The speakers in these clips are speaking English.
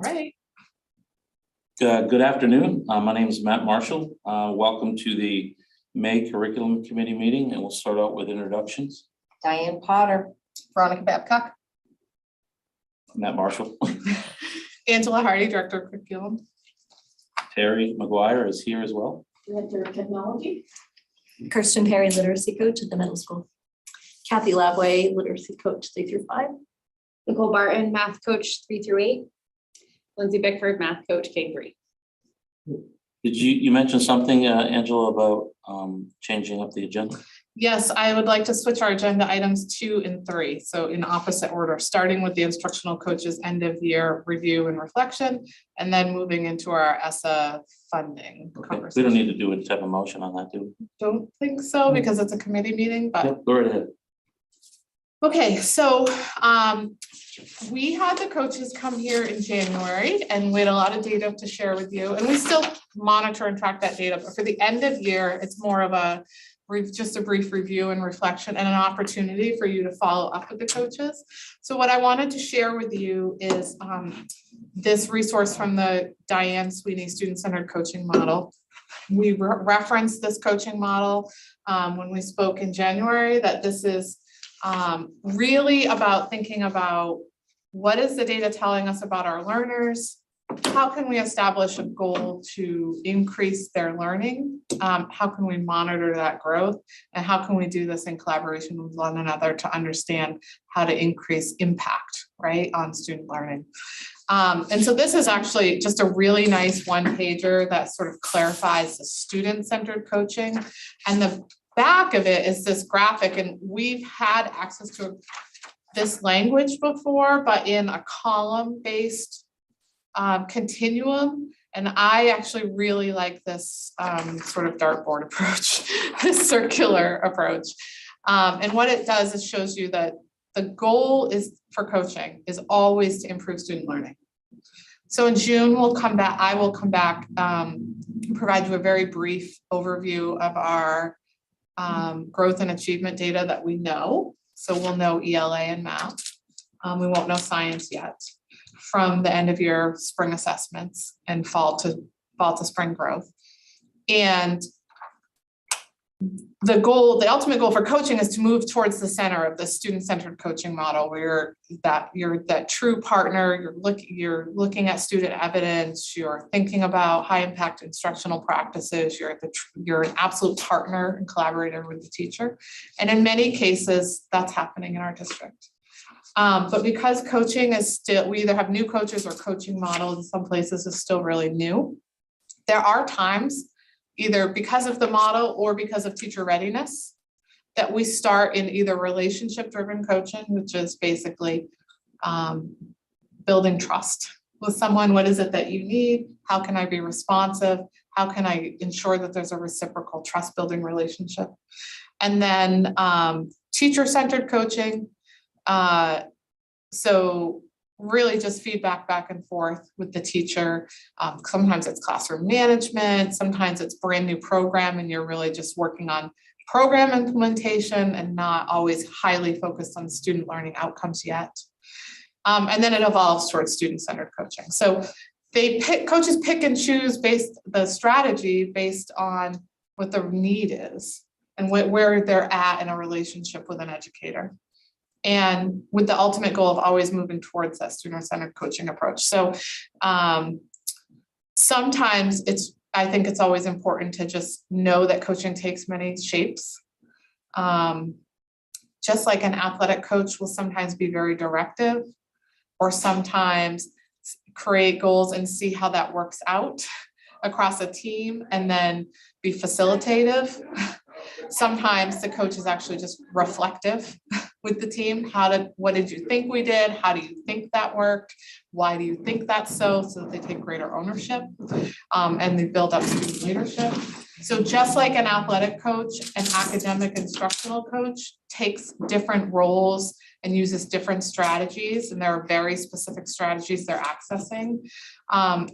right. Good afternoon. My name is Matt Marshall. Welcome to the May Curriculum Committee meeting, and we'll start out with introductions. Diane Potter, Veronica Babcock, Matt Marshall. Angela Hardy, Director of Curriculum. Terry McGuire is here as well. Director of Technology. Kirsten Perry, Literacy Coach at the middle school. Kathy Labway, Literacy Coach 3 through 5. Nicole Barton, Math Coach 3 through 8. Lindsay Bickford, Math Coach K3. Did you mention something, Angela, about changing up the agenda? Yes, I would like to switch our agenda items 2 and 3. So in opposite order, starting with the instructional coaches end of year review and reflection, and then moving into our Essa funding Okay. We conversation. don't need to do a type of motion on that, do we? Don't think so because it's a committee meeting, but Yep, go right ahead. okay, so we had the coaches come here in January and we had a lot of data to share with you, and we still monitor and track that data, but for the end of year, it's more of just a brief review and reflection and an opportunity for you to follow up with the coaches. So what I wanted to share with you is this resource from the Diane Sweeney Student-Centered Coaching Model. We referenced this coaching model when we spoke in January, that this is really about thinking about what is the data telling us about our learners? How can we establish a goal to increase their learning? How can we monitor that growth? And how can we do this in collaboration with one another to understand how to increase impact, right, on student learning? And so this is actually just a really nice one-pager that sort of clarifies the student-centered coaching. And the back of it is this graphic, and we've had access to this language before, but in a column-based continuum. And I actually really like this sort of dartboard approach, this circular approach. And what it does is shows you that the goal is for coaching is always to improve student learning. So in June, I will come back, provide you a very brief overview of our growth and achievement data that we know. So we'll know ELA and math. We won't know science yet, from the end of year spring assessments and fall to spring growth. And the ultimate goal for coaching is to move towards the center of the student-centered coaching model, where you're that true partner, you're looking at student evidence, you're thinking about high impact instructional practices, you're an absolute partner and collaborator with the teacher. And in many cases, that's happening in our district. But because coaching is still, we either have new coaches or coaching models in some places is still really new. There are times, either because of the model or because of teacher readiness, that we start in either relationship-driven coaching, which is basically building trust with someone. What is it that you need? How can I be responsive? How can I ensure that there's a reciprocal trust-building relationship? And then teacher-centered coaching. So really just feedback back and forth with the teacher. Sometimes it's classroom management, sometimes it's brand new program and you're really just working on program implementation and not always highly focused on student learning outcomes yet. And then it evolves towards student-centered coaching. So coaches pick and choose the strategy based on what the need is and where they're at in a relationship with an educator. And with the ultimate goal of always moving towards that student-centered coaching approach. So sometimes I think it's always important to just know that coaching takes many shapes. Just like an athletic coach will sometimes be very directive, or sometimes create goals and see how that works out across a team and then be facilitative. Sometimes the coach is actually just reflective with the team. What did you think we did? How do you think that worked? Why do you think that's so that they take greater ownership and they build up student leadership. So just like an athletic coach, an academic instructional coach takes different roles and uses different strategies, and there are very specific strategies they're accessing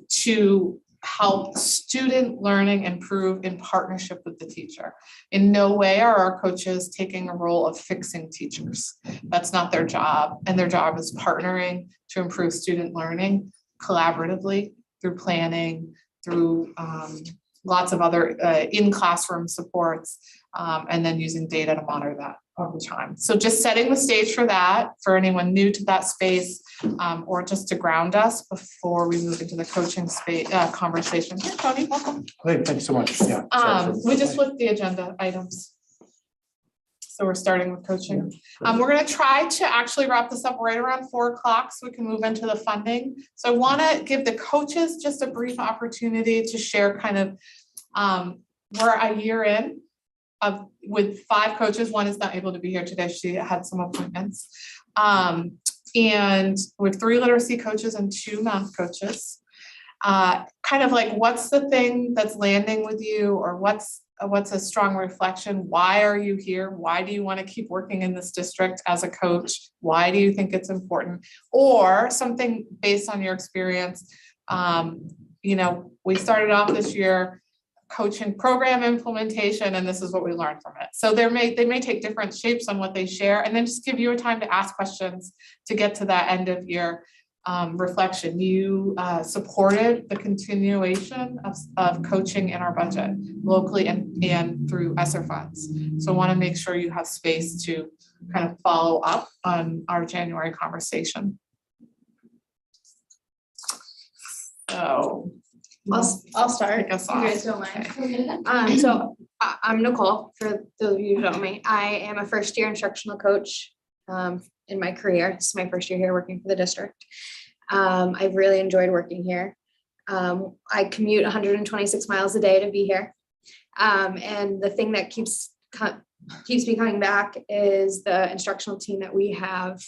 to help student learning improve in partnership with the teacher. In no way are our coaches taking a role of fixing teachers. That's not their job, and their job is partnering to improve student learning collaboratively through planning, through lots of other in-classroom supports, and then using data to monitor that over time. So just setting the stage for that, for anyone new to that space, or just to ground us before we move into the coaching space conversation. Here, Tony, welcome. Hey, thanks so much. Yeah. We just flipped the agenda items. So we're starting with coaching. We're gonna try to actually wrap this up right around 4 o'clock so we can move into the funding. So I wanna give the coaches just a brief opportunity to share kind of, we're a year in with 5 coaches. One is not able to be here today. She had some appointments. And with 3 literacy coaches and 2 math coaches. Kind of like, what's the thing that's landing with you, or what's a strong reflection? Why are you here? Why do you want to keep working in this district as a coach? Why do you think it's important? Or something based on your experience. You know, we started off this year coaching program implementation, and this is what we learned from it. So they may take different shapes on what they share, and then just give you a time to ask questions to get to that end of year reflection. You supported the continuation of coaching in our budget locally and through Essa funds. So I want to make sure you have space to kind of follow up on our January conversation. So I'll start. Kick us You guys off. don't mind. So I'm Nicole, for those of you who don't know me. I am a first-year instructional coach in my career. This is my first year here working for the district. I've really enjoyed working here. I commute 126 miles a day to be here. And the thing that keeps me coming back is the instructional team that we have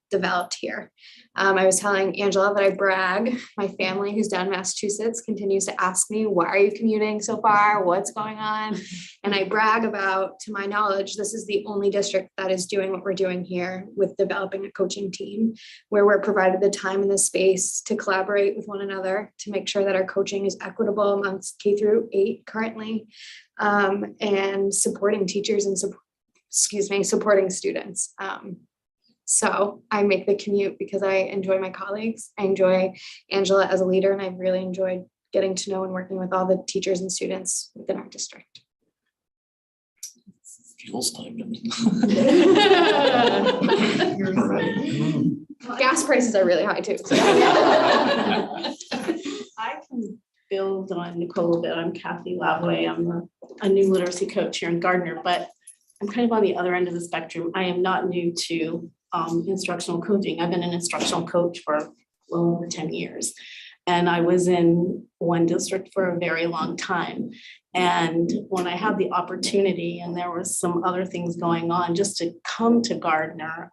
developed here. I was telling Angela that I brag. My family, who's down in Massachusetts, continues to ask me, why are you commuting so far? What's going on? And I brag about, to my knowledge, this is the only district that is doing what we're doing here with developing a coaching team, where we're provided the time and the space to collaborate with one another to make sure that our coaching is equitable amongst K through 8 currently, and supporting teachers and supporting students. So I make the commute because I enjoy my colleagues. I enjoy Angela as a leader, and I've really enjoyed getting to know and working with all the teachers and students within our district. Fuel stipend. Gas prices are really high too. I can build on Nicole a bit. I'm Kathy Lavway. I'm a new literacy coach here in Gardner, but I'm kind of on the other end of the spectrum. I am not new to instructional coaching. I've been an instructional coach for well over 10 years. And I was in one district for a very long time. And when I had the opportunity, and there was some other things going on, just to come to Gardner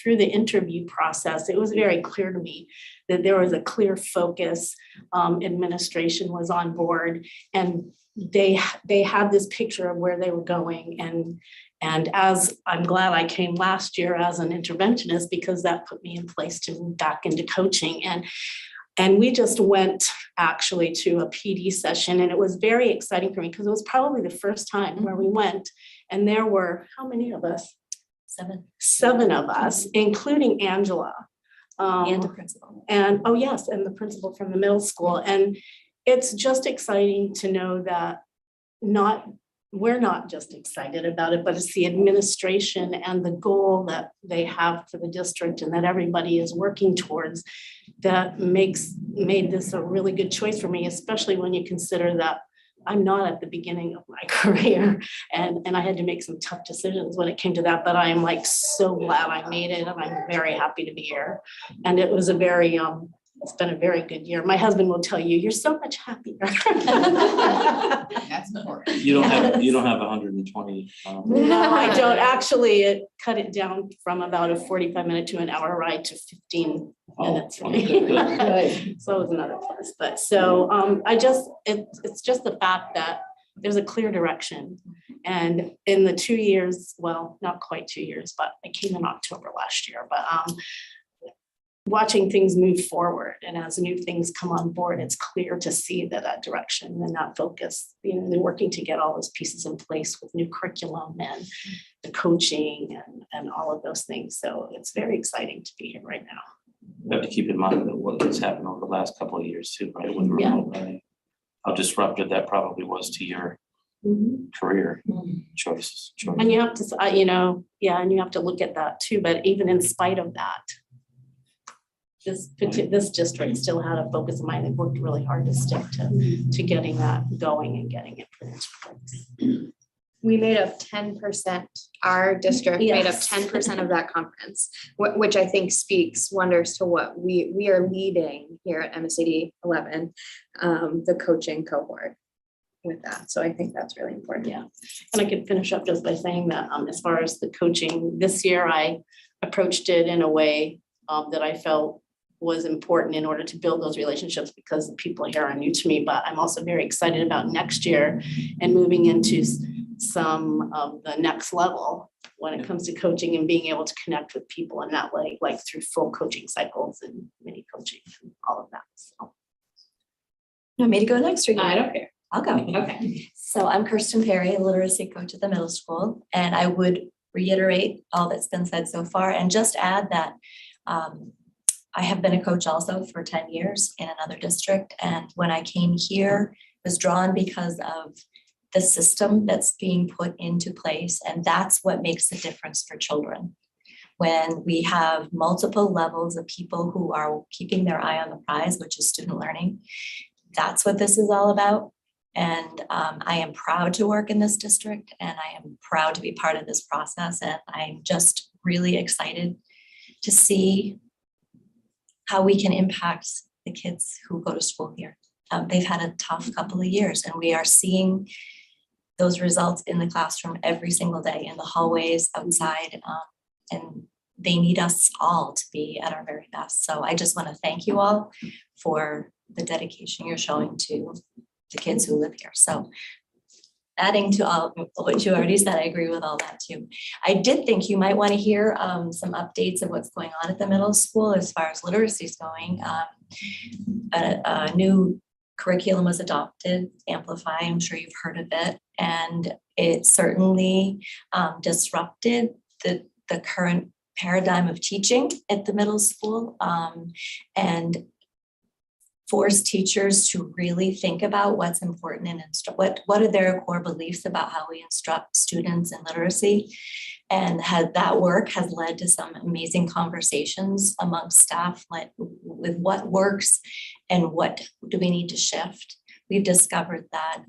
through the interview process, it was very clear to me that there was a clear focus. Administration was on board, and they had this picture of where they were going. And as I'm glad I came last year as an interventionist, because that put me in place to move back into coaching. And we just went actually to a PD session, and it was very exciting for me because it was probably the first time where we went, and there were, how many of us? 7 of us, including Angela. And the principal. And, oh yes, and the principal from the middle school. And it's just exciting to know that we're not just excited about it, but it's the administration and the goal that they have for the district and that everybody is working towards that made this a really good choice for me, especially when you consider that I'm not at the beginning of my career and I had to make some tough decisions when it came to that, but I am like so glad I made it, and I'm very happy to be here. And it was a very, it's been a very good year. My husband will tell you, you're so much happier. That's important. You don't have 120. No, I don't. Actually, it cut it down from about a 45-minute to an hour ride to 15 minutes for me. So it was another plus. But so it's just the fact that there's a clear direction. And in the 2 years, well, not quite 2 years, but I came in October last year, but watching things move forward, and as new things come on board, it's clear to see that direction and that focus, they're working to get all those pieces in place with new curriculum and the coaching and all of those things. So it's very exciting to be here right now. We have to keep in mind that what has happened over the last couple of years too, right? With Yeah. remote learning, how disruptive that probably was to your Mhm. career choices. And you have to, you know, yeah, and you have to look at that too, but even in spite of that, this district still had a focus in mind. They worked really hard to stick to getting that going and getting it put into place. We made up 10%, our district made up Yes. 10% of that conference, which I think speaks wonders to what we are leading here at MSAD11, the coaching cohort with that. So I think that's really important. Yeah, and I could finish up just by saying that as far as the coaching, this year I approached it in a way that I felt was important in order to build those relationships, because the people here are new to me, but I'm also very excited about next year and moving into some of the next level when it comes to coaching and being able to connect with people in that way, like through full coaching cycles and mini coaching and all of that. So You want me to go next or you? I don't care. I'll go. Okay. So I'm Kirsten Perry, literacy coach at the middle school, and I would reiterate all that's been said so far and just add that I have been a coach also for 10 years in another district. And when I came here, was drawn because of the system that's being put into place. And that's what makes the difference for children. When we have multiple levels of people who are keeping their eye on the prize, which is student learning, that's what this is all about. And I am proud to work in this district, and I am proud to be part of this process. And I'm just really excited to see how we can impact the kids who go to school here. They've had a tough couple of years, and we are seeing those results in the classroom every single day, in the hallways, outside, and they need us all to be at our very best. So I just want to thank you all for the dedication you're showing to the kids who live here. So adding to all what you already said, I agree with all that too. I did think you might want to hear some updates of what's going on at the middle school as far as literacy is going. A new curriculum was adopted, Amplify. I'm sure you've heard of it, and it certainly disrupted the current paradigm of teaching at the middle school, and force teachers to really think about what's important and what are their core beliefs about how we instruct students in literacy. And that work has led to some amazing conversations amongst staff, like with what works and what do we need to shift. We've discovered that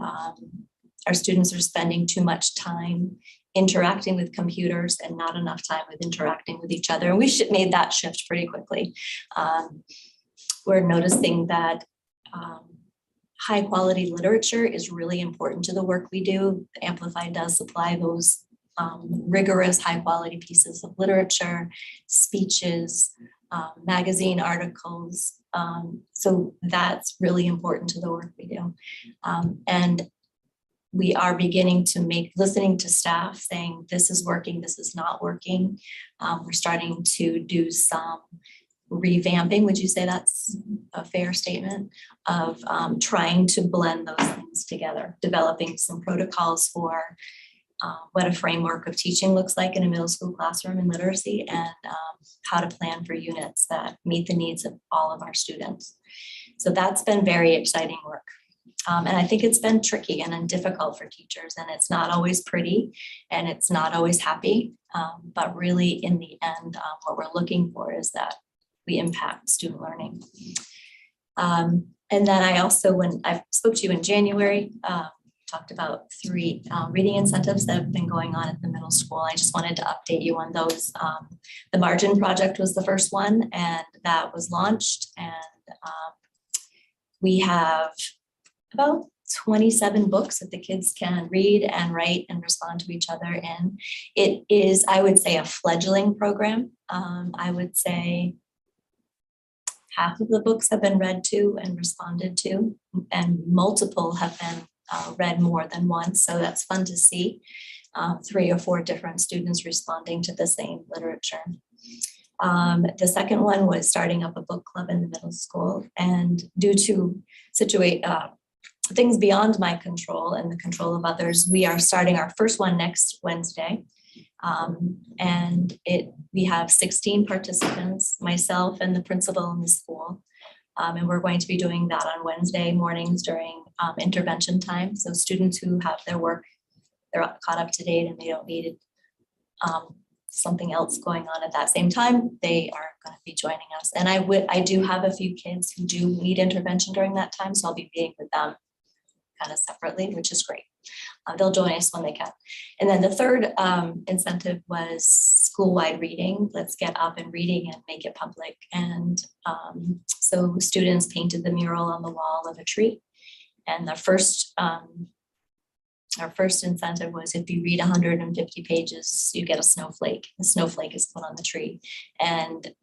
our students are spending too much time interacting with computers and not enough time with interacting with each other. And we made that shift pretty quickly. We're noticing that high quality literature is really important to the work we do. Amplify does supply those rigorous high quality pieces of literature, speeches, magazine articles. So that's really important to the work we do. And we are beginning to listening to staff saying, this is working, this is not working. We're starting to do some revamping. Would you say that's a fair statement of trying to blend those things together, developing some protocols for what a framework of teaching looks like in a middle school classroom in literacy, and how to plan for units that meet the needs of all of our students. So that's been very exciting work. And I think it's been tricky and difficult for teachers, and it's not always pretty and it's not always happy. But really in the end, what we're looking for is that we impact student learning. And then I also, when I spoke to you in January, talked about 3 reading incentives that have been going on at the middle school. I just wanted to update you on those. The Margin Project was the first one, and that was launched. And we have about 27 books that the kids can read and write and respond to each other in. It is, I would say, a fledgling program. I would say half of the books have been read to and responded to, and multiple have been read more than once. So that's fun to see 3 or 4 different students responding to the same literature. The second one was starting up a book club in the middle school, and due to things beyond my control and the control of others, we are starting our first one next Wednesday. And we have 16 participants, myself and the principal in the school. And we're going to be doing that on Wednesday mornings during intervention time. So students who have their work, they're caught up to date and they don't need something else going on at that same time, they are going to be joining us. And I do have a few kids who do need intervention during that time, so I'll be meeting with them kind of separately, which is great. They'll join us when they can. And then the third incentive was school-wide reading. Let's get up and reading and make it public. And so students painted the mural on the wall of a tree. And our first incentive was if you read 150 pages, you get a snowflake. The snowflake is put on the tree. And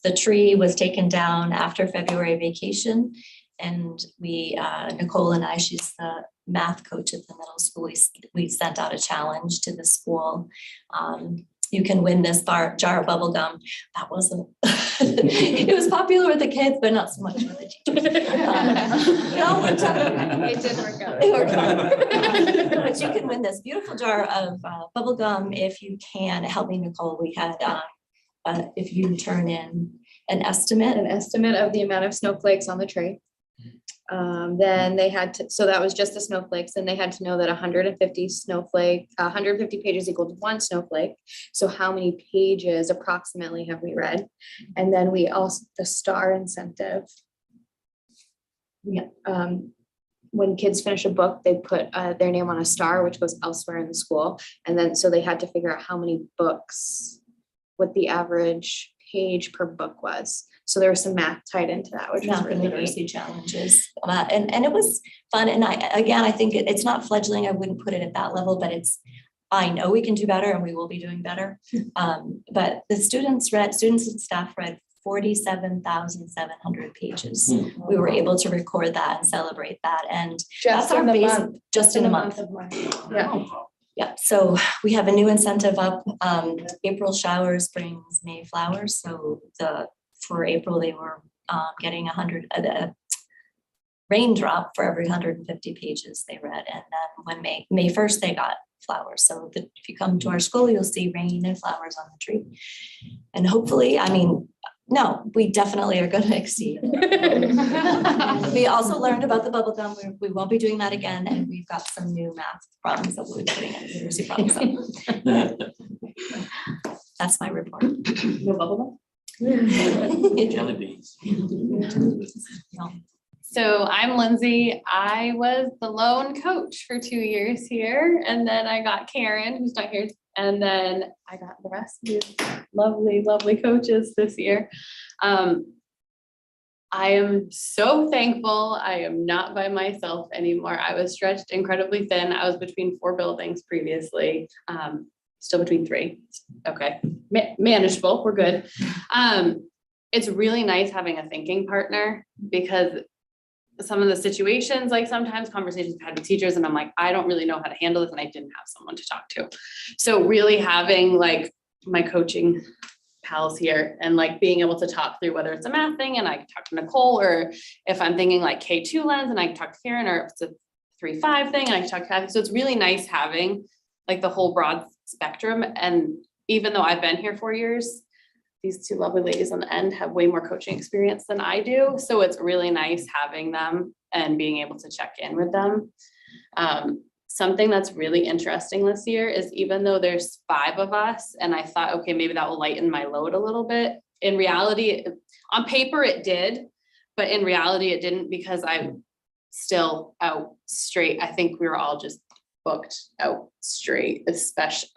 the tree was taken down after February vacation. And we, Nicole and I, she's the math coach at the middle school. We sent out a challenge to the school. You can win this jar of bubble gum. That wasn't, it was popular with the kids, but not so much with the teachers. It did work out. It worked out. But you can win this beautiful jar of bubble gum if you can help me, Nicole. We had, if you turn in an estimate. An estimate of the amount of snowflakes on the tree. Then they had to, so that was just the snowflakes, and they had to know that 150 pages equaled one snowflake. So how many pages approximately have we read? And then we also, the star incentive. Yeah. When kids finish a book, they put their name on a star, which goes elsewhere in the school. And then, so they had to figure out how many books, what the average page per book was. So there was some math tied into that, which was Math and really literacy challenges. And it was fun. And I think it's not fledgling. I wouldn't put it at that level, but I know we can do better and we will be doing better. But the students and staff read 47,700 pages. We were able to record that and celebrate that. And that's our basic, just in a month. of March. Yeah. Yeah, so we have a new incentive up. April showers brings May flowers. So for April, they were getting a raindrop for every 150 pages they read. And then when May 1st, they got flowers. So if you come to our school, you'll see rain and flowers on the tree. And hopefully, no, we definitely are going to exceed. We also learned about the bubble gum. We won't be doing that again. And we've got some new math problems that we'll be putting in literacy problems. That's my report. No bubble gum? Jelly beans. No. So I'm Lindsay. I was the lone coach for 2 years here, and then I got Karen, who's not here, and then I got the rest of these lovely, lovely coaches this year. I am so thankful I am not by myself anymore. I was stretched incredibly thin. I was between 4 buildings previously, still between 3. Okay, manageable, we're good. It's really nice having a thinking partner, because some of the situations, like sometimes conversations I've had with teachers and I'm like, I don't really know how to handle this, and I didn't have someone to talk to. So really having like my coaching pals here and like being able to talk through whether it's a math thing and I can talk to Nicole, or if I'm thinking like K2 lens and I can talk to Karen, or if it's a 3-5 thing and I can talk to Kathy. So it's really nice having like the whole broad spectrum. And even though I've been here 4 years, these 2 lovely ladies on the end have way more coaching experience than I do. So it's really nice having them and being able to check in with them. Something that's really interesting this year is, even though there's 5 of us, and I thought, okay, maybe that will lighten my load a little bit. In reality, on paper it did, but in reality it didn't, because I'm still out straight. I think we were all just booked out straight,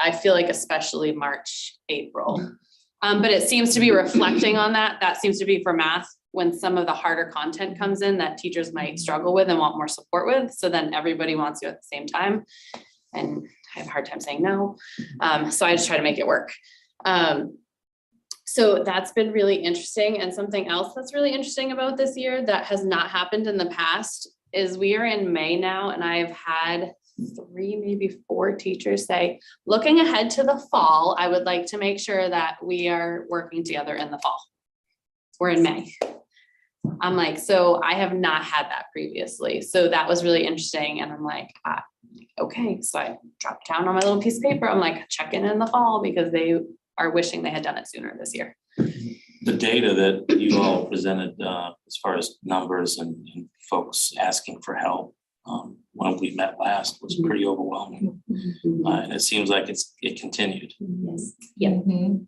I feel like especially March, April. But it seems to be reflecting on that. That seems to be for math, when some of the harder content comes in that teachers might struggle with and want more support with. So then everybody wants you at the same time. And I have a hard time saying no. So I just try to make it work. So that's been really interesting. And something else that's really interesting about this year that has not happened in the past is we are in May now, and I've had 3, maybe 4 teachers say, looking ahead to the fall, I would like to make sure that we are working together in the fall. We're in May. I'm like, so I have not had that previously. So that was really interesting. And I'm like, okay, so I dropped down on my little piece of paper. I'm like, check in the fall because they are wishing they had done it sooner this year. The data that you all presented, as far as numbers and folks asking for help, when we met last was pretty overwhelming. And it seems like it continued. Yes. Yeah. Mhm.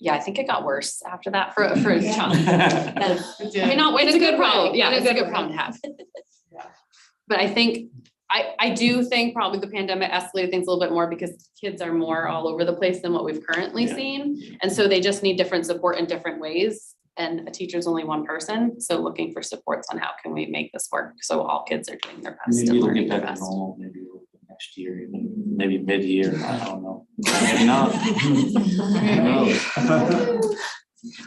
Yeah, I think it got worse after that for a chunk. It did. I mean, not, it's a good problem. way, Yeah, in a it's a good good way. problem to have. Yeah. But I think, I do think probably the pandemic escalated things a little bit more because kids are more all over the place than what we've currently Yeah. seen. And so they just need different support in different ways. And a teacher's only one person. So looking for supports on how can we make this work? So all kids are doing their best Maybe and we'll learning get their back to best. normal, maybe next year, even maybe mid-year, I don't know. Maybe not. Who knows?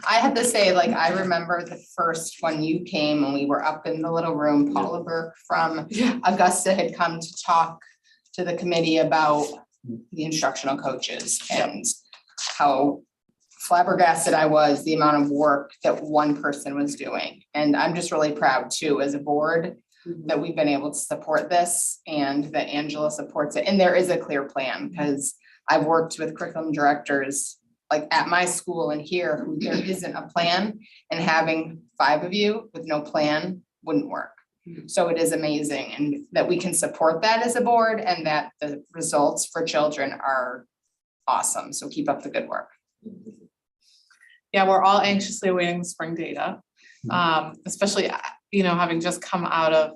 I have to say, like, I remember the first when you came and we were up in the little room, Paula Burke from Augusta had come to talk to the committee about the instructional coaches and how flabbergasted I was, the amount of work that one person was doing. And I'm just really proud too, as a board, that we've been able to support this and that Angela supports it. And there is a clear plan because I've worked with curriculum directors like at my school and here, who there isn't a plan, and having 5 of you with no plan wouldn't work. So it is amazing and that we can support that as a board and that the results for children are awesome. So keep up the good work. Yeah, we're all anxiously awaiting the spring data, especially, having just come out of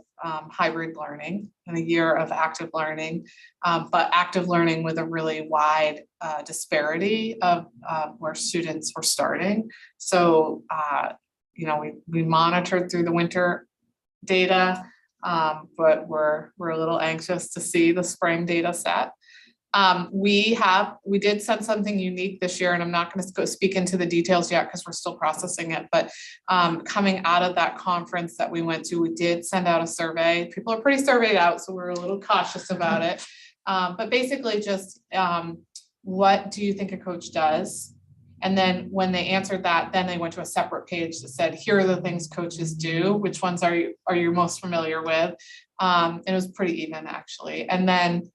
hybrid learning and a year of active learning, but active learning with a really wide disparity of where students were starting. So, we monitored through the winter data, but we're a little anxious to see the spring data set. We did send something unique this year, and I'm not going to go speak into the details yet because we're still processing it, but coming out of that conference that we went to, we did send out a survey. People are pretty surveyed out, so we're a little cautious about it. But basically just, what do you think a coach does? And then when they answered that, then they went to a separate page that said, here are the things coaches do. Which ones are you most familiar with? And it was pretty even actually. And then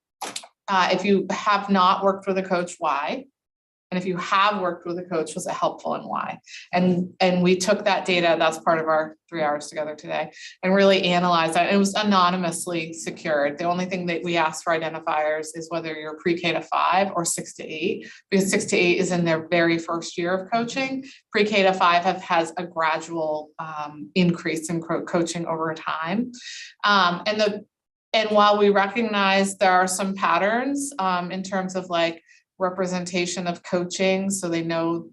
if you have not worked with a coach, why? And if you have worked with a coach, was it helpful and why? And we took that data, that's part of our 3 hours together today, and really analyzed that. It was anonymously secured. The only thing that we asked for identifiers is whether you're pre-K to 5 or 6 to 8, because 6 to 8 is in their very first year of coaching. Pre-K to 5 has a gradual increase in coaching over time. And while we recognize there are some patterns in terms of like representation of coaching, so they know,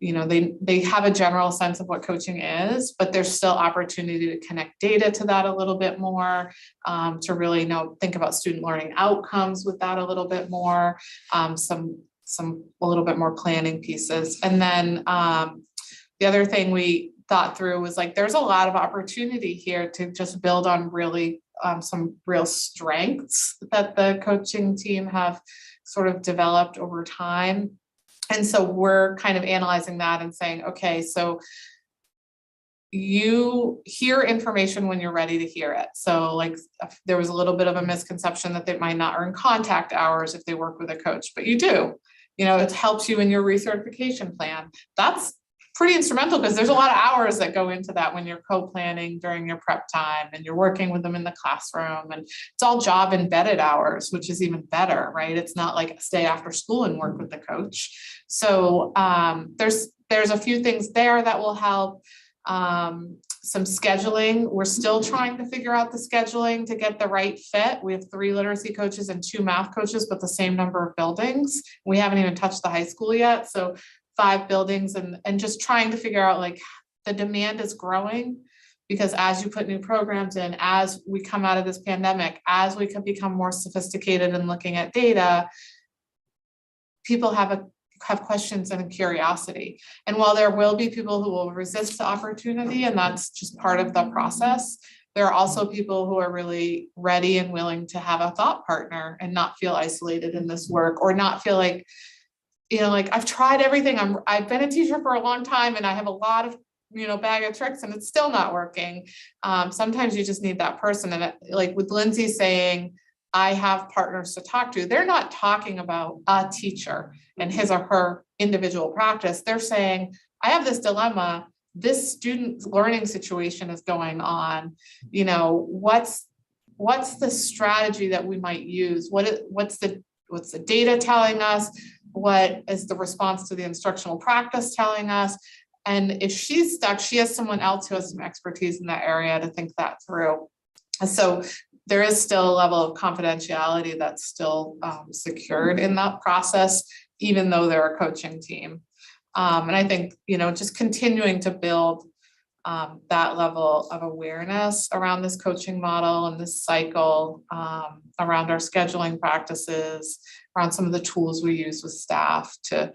they have a general sense of what coaching is, but there's still opportunity to connect data to that a little bit more, to really think about student learning outcomes with that a little bit more, a little bit more planning pieces. And then the other thing we thought through was like, there's a lot of opportunity here to just build on really some real strengths that the coaching team have sort of developed over time. And so we're kind of analyzing that and saying, okay, so you hear information when you're ready to hear it. So like there was a little bit of a misconception that they might not earn contact hours if they work with a coach, but you do. It helps you in your recertification plan. That's pretty instrumental because there's a lot of hours that go into that when you're co-planning during your prep time and you're working with them in the classroom, and it's all job embedded hours, which is even better, right? It's not like stay after school and work with the coach. So there's a few things there that will help. Some scheduling. We're still trying to figure out the scheduling to get the right fit. We have 3 literacy coaches and 2 math coaches, but the same number of buildings. We haven't even touched the high school yet. So 5 buildings and just trying to figure out like the demand is growing, because as you put new programs in, as we come out of this pandemic, as we can become more sophisticated in looking at data, people have questions and curiosity. And while there will be people who will resist the opportunity, and that's just part of the process, there are also people who are really ready and willing to have a thought partner and not feel isolated in this work, or not feel like, like I've tried everything. I've been a teacher for a long time and I have a lot of bag of tricks and it's still not working. Sometimes you just need that person. And like with Lindsay saying, I have partners to talk to, they're not talking about a teacher and his or her individual practice. They're saying, I have this dilemma, this student learning situation is going on, what's the strategy that we might use? What's the data telling us? What is the response to the instructional practice telling us? And if she's stuck, she has someone else who has some expertise in that area to think that through. And so there is still a level of confidentiality that's still secured in that process, even though they're a coaching team. And I think, just continuing to build that level of awareness around this coaching model and this cycle, around our scheduling practices, around some of the tools we use with staff to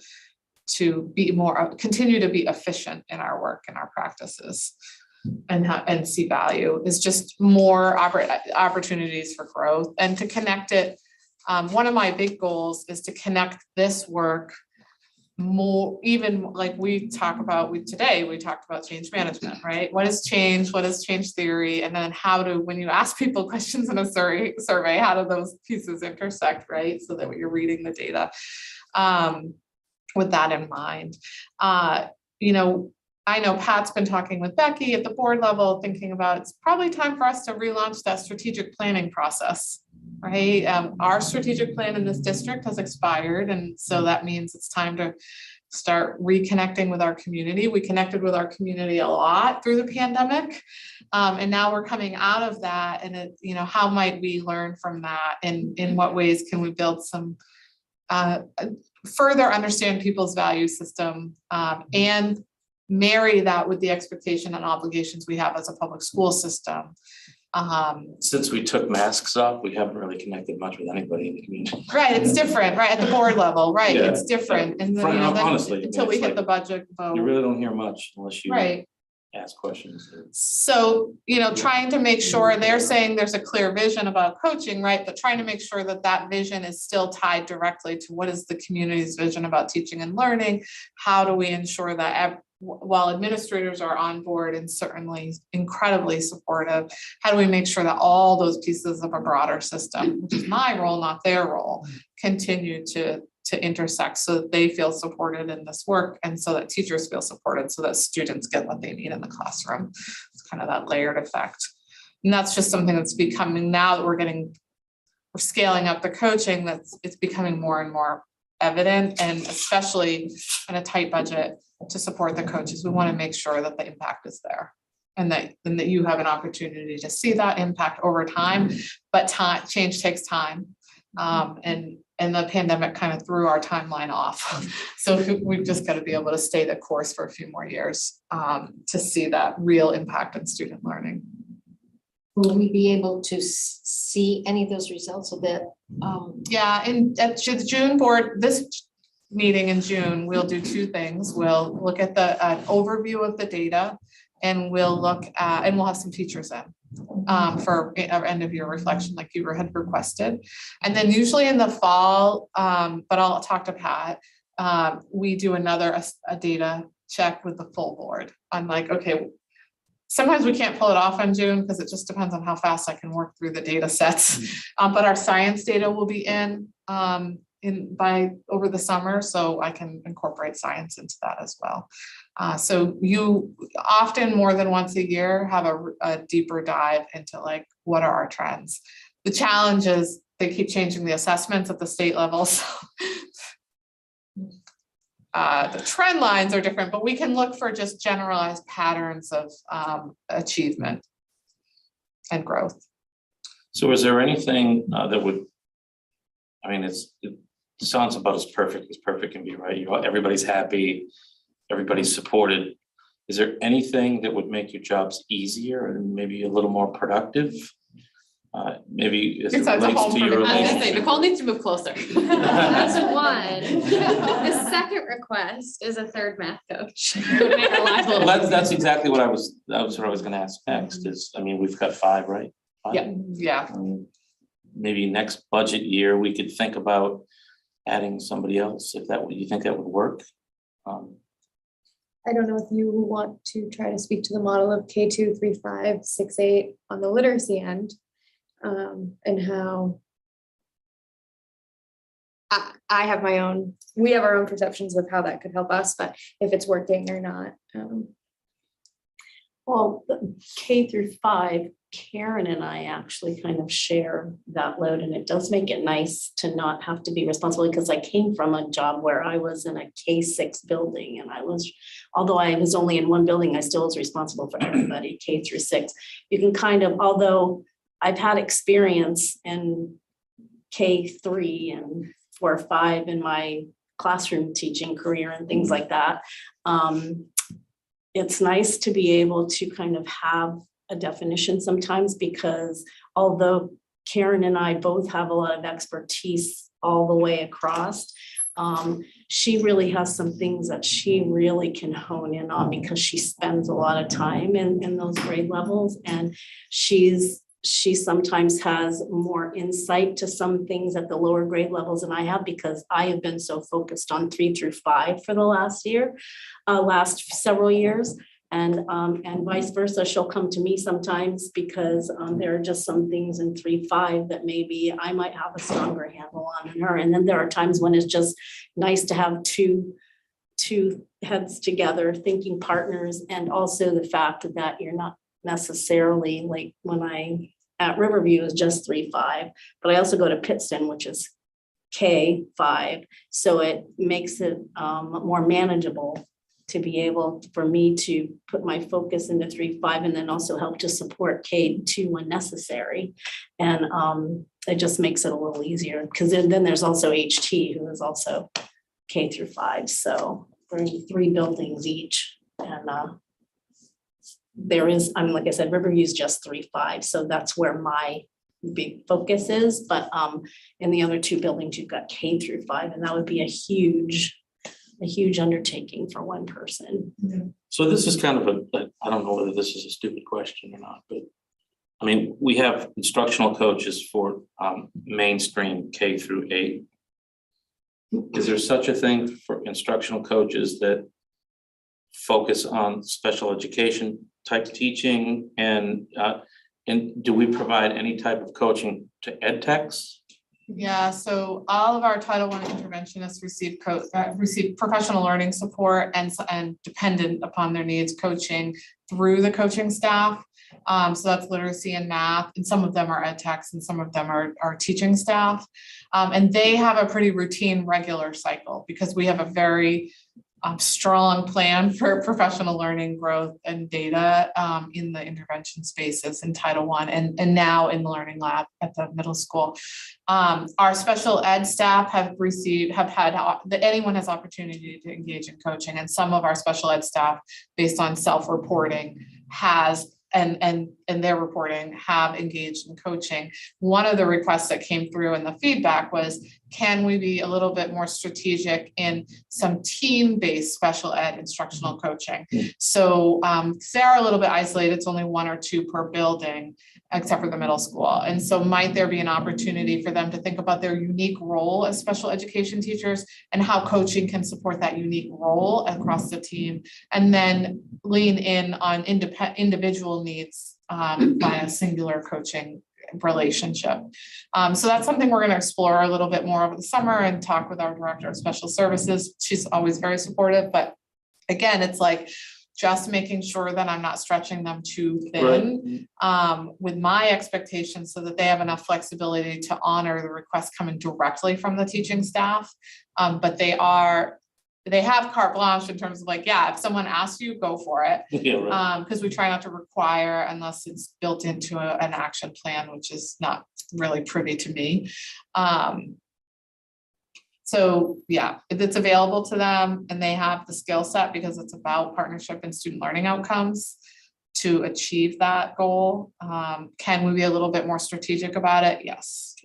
be continue to be efficient in our work and our practices and see value is just more opportunities for growth and to connect it. One of my big goals is to connect this work more, even like we talked about change management, right? What is change? What is change theory? And then when you ask people questions in a survey, how do those pieces intersect, right? So that when you're reading the data, with that in mind, I know Pat's been talking with Becky at the board level, thinking about it's probably time for us to relaunch that strategic planning process, right? Our strategic plan in this district has expired. And so that means it's time to start reconnecting with our community. We connected with our community a lot through the pandemic. And now we're coming out of that. And how might we learn from that? And in what ways can we build some, further understand people's value system, and marry that with the expectation and obligations we have as a public school system. Since we took masks off, we haven't really connected much with anybody in the community. Right, it's different, right, at the board level, right, Yeah, it's different, and then, honestly, until we it's hit the budget vote. You really don't hear much unless you Right, ask questions. so, trying to make sure, they're saying there's a clear vision about coaching, right, but trying to make sure that that vision is still tied directly to what is the community's vision about teaching and learning. How do we ensure that while administrators are on board and certainly incredibly supportive, how do we make sure that all those pieces of a broader system, which is my role, not their role, continue to intersect so that they feel supported in this work and so that teachers feel supported so that students get what they need in the classroom. It's kind of that layered effect. And that's just something that's becoming, now that we're scaling up the coaching, it's becoming more and more evident, and especially in a tight budget to support the coaches, we want to make sure that the impact is there and that you have an opportunity to see that impact over time, but change takes time. And the pandemic kind of threw our timeline off. So we've just got to be able to stay the course for a few more years to see that real impact on student learning. Will we be able to see any of those results a bit? Yeah, and at the June board, this meeting in June, we'll do two things. We'll look at the overview of the data, and we'll look at, and we'll have some teachers in for our end of year reflection like you had requested. And then usually in the fall, but I'll talk to Pat, we do a data check with the full board. I'm like, okay, sometimes we can't pull it off in June because it just depends on how fast I can work through the data sets. But our science data will be in by over the summer, so I can incorporate science into that as well. So you often more than once a year have a deeper dive into like, what are our trends? The challenge is they keep changing the assessments at the state level. So the trend lines are different, but we can look for just generalized patterns of achievement and growth. So is there anything that would, I mean, it sounds about as perfect can be, right? Everybody's happy, everybody's supported. Is there anything that would make your jobs easier and maybe a little more productive? Maybe as it Besides a relates home to for your the- I was gonna say, relationship. Nicole needs to move closer. That's one. The second request is a third math coach. Would make our lives a little Well, easier. that's exactly what I was gonna ask next is, I mean, we've got 5, right? 5? Yeah. Maybe next budget year, we could think about adding somebody else, if you think that would work. I don't know if you want to try to speak to the model of K2, 3, 5, 6, 8 on the literacy end, and how I have my own, we have our own perceptions of how that could help us, but if it's working or not. Well, K through 5, Karen and I actually kind of share that load, and it does make it nice to not have to be responsible, because I came from a job where I was in a K6 building, and although I was only in one building, I still was responsible for everybody, K through 6. You can kind of, although I've had experience in K3 and 4 or 5 in my classroom teaching career and things like that, it's nice to be able to kind of have a definition sometimes, because although Karen and I both have a lot of expertise all the way across, she really has some things that she really can hone in on, because she spends a lot of time in those grade levels, and she sometimes has more insight to some things at the lower grade levels than I have, because I have been so focused on 3 through 5 for the last several years. And vice versa, she'll come to me sometimes because there are just some things in 3-5 that maybe I might have a stronger handle on than her. And then there are times when it's just nice to have two heads together, thinking partners, and also the fact that you're not necessarily, like when I at Riverview is just 3-5, but I also go to Pittston, which is K5. So it makes it more manageable to be able for me to put my focus into 3-5, and then also help to support K2 when necessary. And it just makes it a little easier, because then there's also HT, who is also K through 5. So we're in 3 buildings each. And there is, I mean, like I said, Riverview is just 3-5. So that's where my big focus is. But in the other 2 buildings, you've got K through 5, and that would be a huge undertaking for one person. So this is kind of I don't know whether this is a stupid question or not, but I mean, we have instructional coaches for mainstream K through 8. Is there such a thing for instructional coaches that focus on special education type teaching, and do we provide any type of coaching to ed techs? Yeah, so all of our Title I interventionists receive professional learning support and dependent upon their needs coaching through the coaching staff. So that's literacy and math, and some of them are ed techs and some of them are teaching staff. And they have a pretty routine, regular cycle, because we have a very strong plan for professional learning growth and data in the intervention spaces in Title I and now in the Learning Lab at the middle school. Our special ed staff have had anyone has opportunity to engage in coaching, and some of our special ed staff, based on self-reporting, and their reporting, have engaged in coaching. One of the requests that came through in the feedback was, can we be a little bit more strategic in some team-based special ed instructional coaching? So they are a little bit isolated. It's only 1 or 2 per building, except for the middle school. And so might there be an opportunity for them to think about their unique role as special education teachers and how coaching can support that unique role across the team, and then lean in on individual needs by a singular coaching relationship. So that's something we're going to explore a little bit more over the summer and talk with our director of special services. She's always very supportive, but again, it's like just making sure that I'm not stretching them too thin with my expectations, so that they have enough flexibility to honor the requests coming directly from the teaching staff. But they have carte blanche in terms of like, yeah, if someone asks you, go for it. Yeah, right. Because we try not to require unless it's built into an action plan, which is not really privy to me. So yeah, it's available to them, and they have the skill set, because it's about partnership and student learning outcomes to achieve that goal. Can we be a little bit more strategic about it? Yes.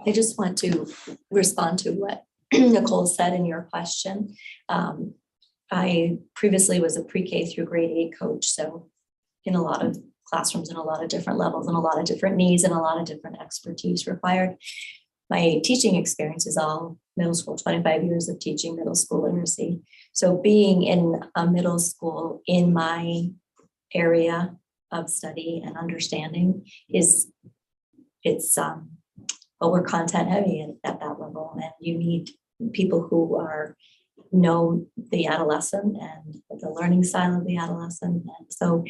I just want to respond to what Nicole said in your question. I previously was a pre-K through grade 8 coach, so in a lot of classrooms and a lot of different levels and a lot of different needs and a lot of different expertise required. my teaching experience is all middle school, 25 years of teaching middle school literacy. So being in a middle school in my area of study and understanding but we're content heavy at that level, and you need people who know the adolescent and the learning style of the adolescent. And so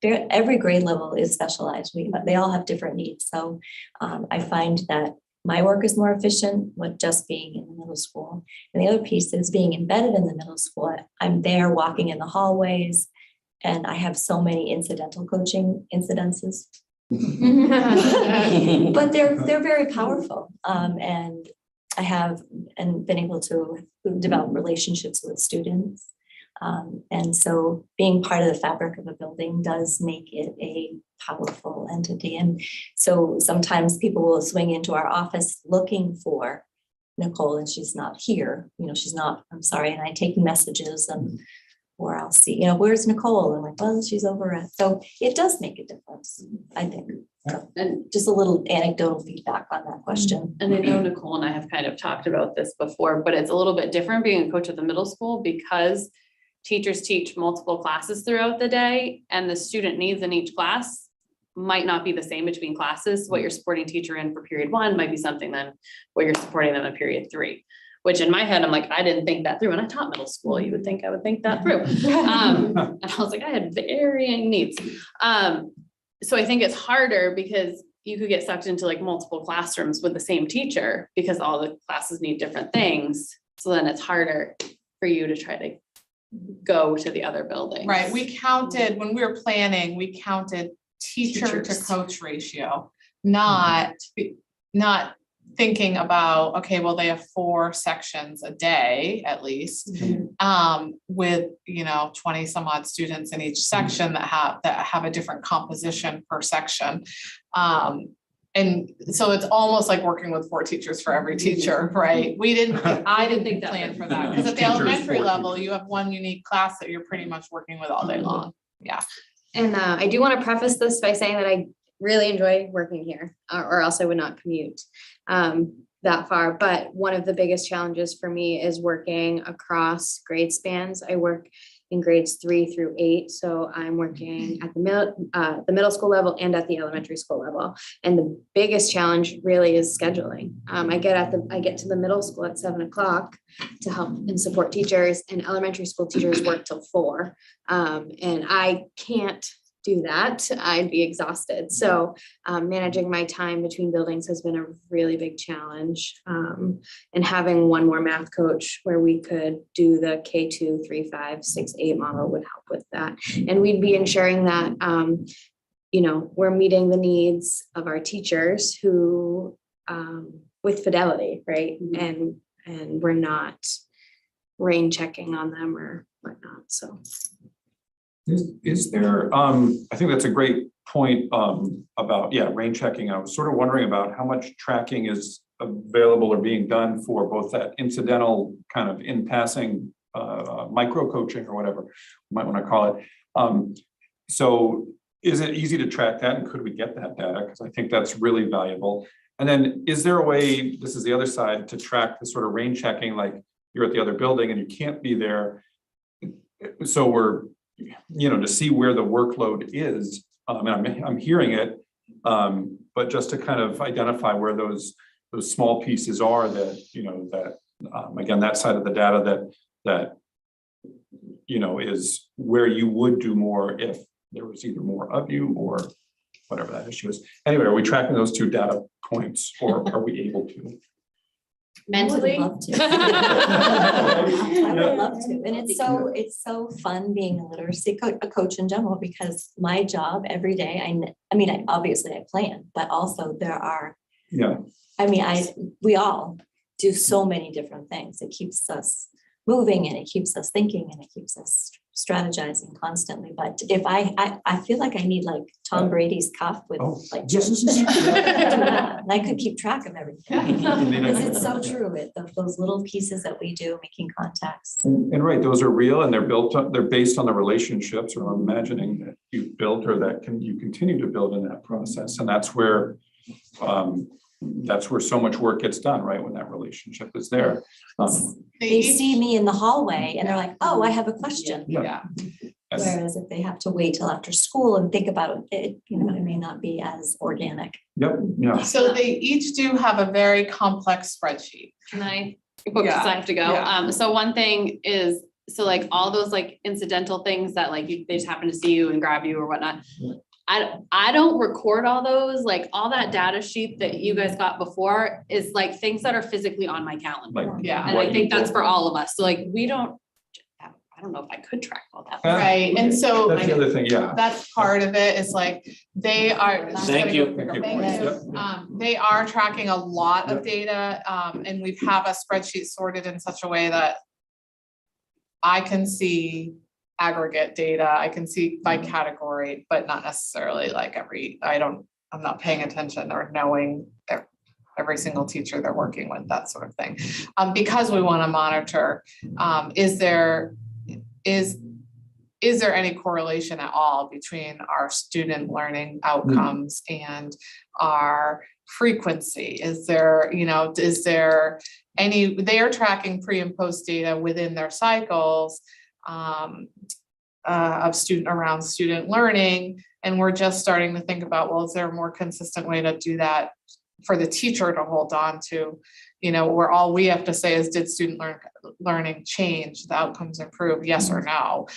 every grade level is specialized. They all have different needs. So I find that my work is more efficient with just being in the middle school. And the other piece is being embedded in the middle school. I'm there walking in the hallways, and I have so many incidental coaching incidences. But they're very powerful. And I have been able to develop relationships with students. And so being part of the fabric of a building does make it a powerful entity. And so sometimes people will swing into our office looking for Nicole, and she's not here. I'm sorry. And I take messages or I'll see, where's Nicole? And I'm like, well, she's over at, so it does make a difference, I think. So, and just a little anecdotal feedback on that question. And I know Nicole and I have kind of talked about this before, but it's a little bit different being a coach at the middle school because teachers teach multiple classes throughout the day, and the student needs in each class might not be the same between classes. What you're supporting teacher in for period 1 might be something then what you're supporting them in period 3. Which in my head, I'm like, I didn't think that through. When I taught middle school, you would think I would think that through. And I was like, I had varying needs. So I think it's harder because you could get sucked into like multiple classrooms with the same teacher because all the classes need different things. So then it's harder for you to try to go to the other buildings. Right, we counted, when we were planning, we counted teacher to Teachers. coach ratio, not thinking about, okay, well, they have 4 sections a day at least, with 20 some odd students in each section that have a different composition per section. And so it's almost like working with 4 teachers for every teacher, right? I didn't think plan for that, because at the elementary level, you have one unique class that you're pretty much working with all day long. Yeah. And I do want to preface this by saying that I really enjoy working here, or else I would not commute that far. But one of the biggest challenges for me is working across grade spans. I work in grades 3 through 8. So I'm working at the middle school level and at the elementary school level. And the biggest challenge really is scheduling. I get to the middle school at 7 o'clock to help and support teachers, and elementary school teachers work till 4. And I can't do that. I'd be exhausted. So managing my time between buildings has been a really big challenge. And having one more math coach where we could do the K2, 3, 5, 6, 8 model would help with that. And we'd be ensuring that, we're meeting the needs of our teachers who, with fidelity, right? And we're not rain checking on them or whatnot, so. Is there, I think that's a great point about, rain checking. I was sort of wondering about how much tracking is available or being done for both that incidental kind of in passing micro coaching or whatever you might want to call it. So is it easy to track that, and could we get that data? Because I think that's really valuable. And then is there a way, this is the other side, to track the sort of rain checking, like you're at the other building and you can't be there. So we're, to see where the workload is, and I'm hearing it, but just to kind of identify where those small pieces are that, again, that side of the data that is where you would do more if there was either more of you or whatever that issue is. Anyway, are we tracking those 2 data points, or are we able to? Mentally. I would love to. I would love to. And it's so fun being a literacy coach in general, because my job every day, I obviously I plan, but also there are, we all do so many different things. It keeps us moving, and it keeps us thinking, and it keeps us strategizing constantly. But if I feel like I need like Tom Brady's cuff with and I could keep track of everything. It's so true. Those little pieces that we do, making contacts. And right, those are real, and they're based on the relationships, or I'm imagining, that you've built or that you continue to build in that process. And that's where that's where so much work gets done, right? When that relationship is there. They see me in the hallway and they're like, oh, I have a question. Yeah, Whereas if they have to wait till after school and think about it, you know, it may not be as organic. Yep, yeah. so they each do have a very complex spreadsheet. Can I, because I have to go. Yeah. So one thing is, so like all those like incidental things that like they just happen to see you and grab you or whatnot. I don't record all those, like all that data sheet that you guys got before is like things that are physically on my calendar. Like, Yeah. And I think that's for all of us. So like, we don't, I don't know if I could track all that. Right, and so That's the other thing, yeah. that's part of it, is like, they are. Thank you. Thank you. They are tracking a lot of data, and we have a spreadsheet sorted in such a way that I can see aggregate data, I can see by category, but not necessarily like I'm not paying attention or knowing every single teacher they're working with, that sort of thing. Because we want to monitor, is there any correlation at all between our student learning outcomes and our frequency? Is there any, they are tracking pre and post data within their cycles of student learning. And we're just starting to think about, well, is there a more consistent way to do that for the teacher to hold on to, where all we have to say is, did student learning change, the outcomes improve, yes or no?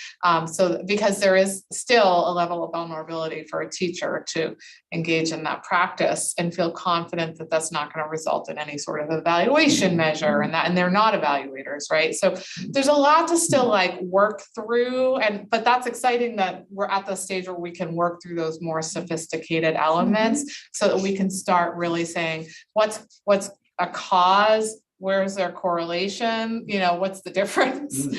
So because there is still a level of vulnerability for a teacher to engage in that practice and feel confident that that's not going to result in any sort of evaluation measure, and they're not evaluators, right? So there's a lot to still like work through, but that's exciting that we're at the stage where we can work through those more sophisticated elements so that we can start really saying what's a cause, where's their correlation, what's the difference?